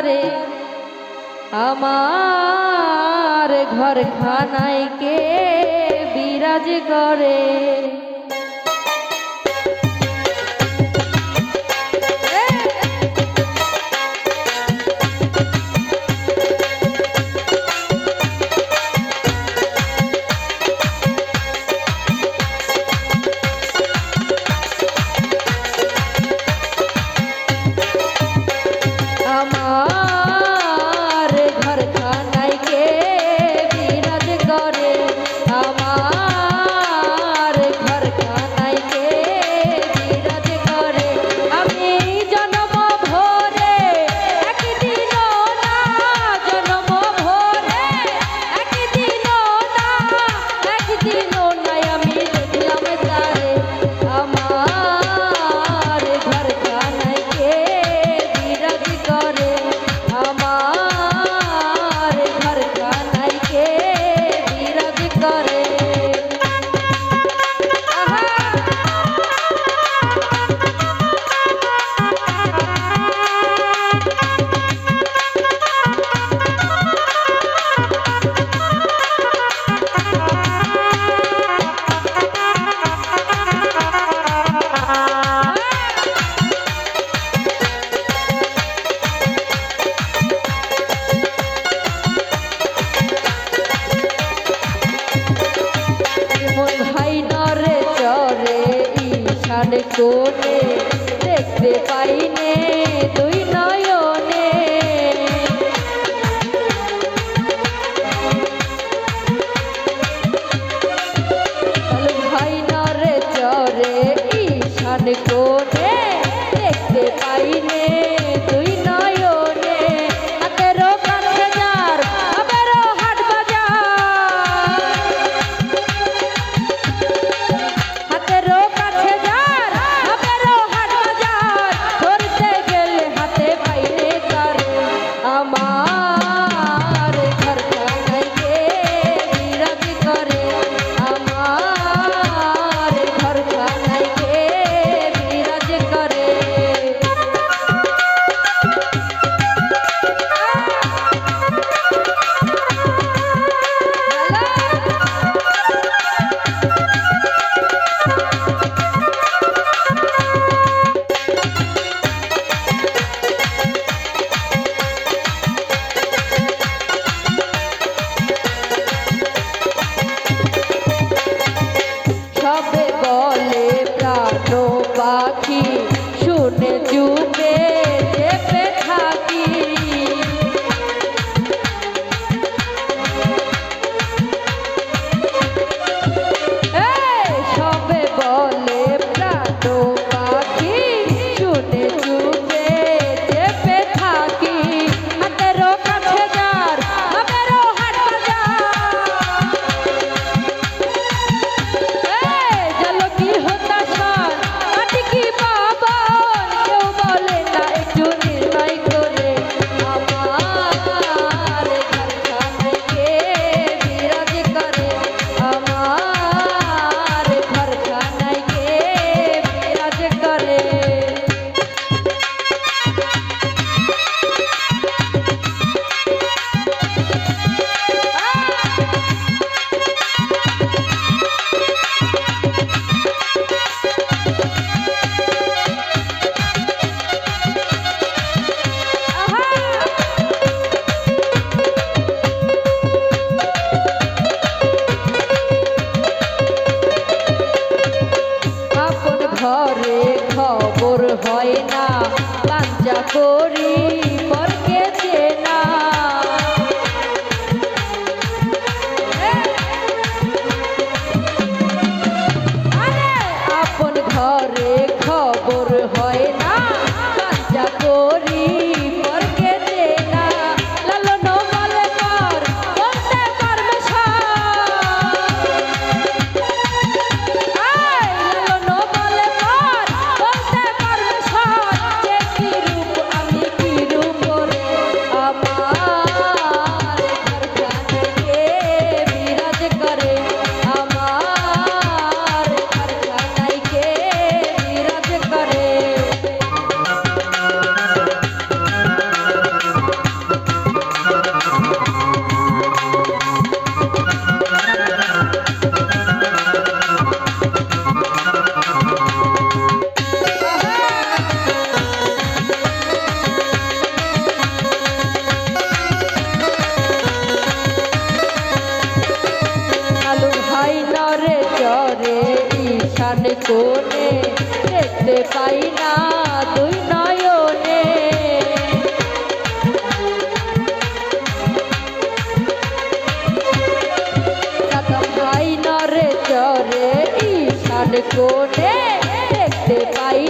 তারে আমার ঘর খানায় কে বিরাজ করে। কোণে দেখতে পাইনে দুই নয়নে, ভাই নরে চরে ঈশান কোণে দেখতে পাইনে দুই নয়নে। হাতেরও কাছে যার আবারও হাট বাজার, হাতেরও কাছে যার আবারও হাট বাজার, ধরতে গেলে হাতে পাইনে তারে আমার ঘর খানায় কে বিরাজ করে। আমার ঘর খানায় কে বিরাজ করে। সবে বলে প্রাণ পাখি শুনে চুপে চেপে থাকি, সবে বলে প্রাণ পাখি শুনে চুপে চেপে থাকি। হাতেরও কাছে যার আবারও হাট বাজার, চলো কি হতাশার কাটি কি বাবা, কেউ বলে না একটু নির্ণয় করে। আমার ঘর খানায় কে বিরাজ করে। আমার ঘর খানায় কে বিরাজ করে। আপন ঘরে খবর হয় না, লাঞ্জা করি পরকে চেনা। আপন ঘরে খবর হয় না, লাঞ্জা করি পরকে চেনা। লালন বলে পর বলতে পারবে লালন বলে পর বলতে পারবে সব, যে কি রূপ আমি কোণে দেখতে পাই না দুই নয়নে ভাই নরে চরে ঈশান কোণে দেখতে পাই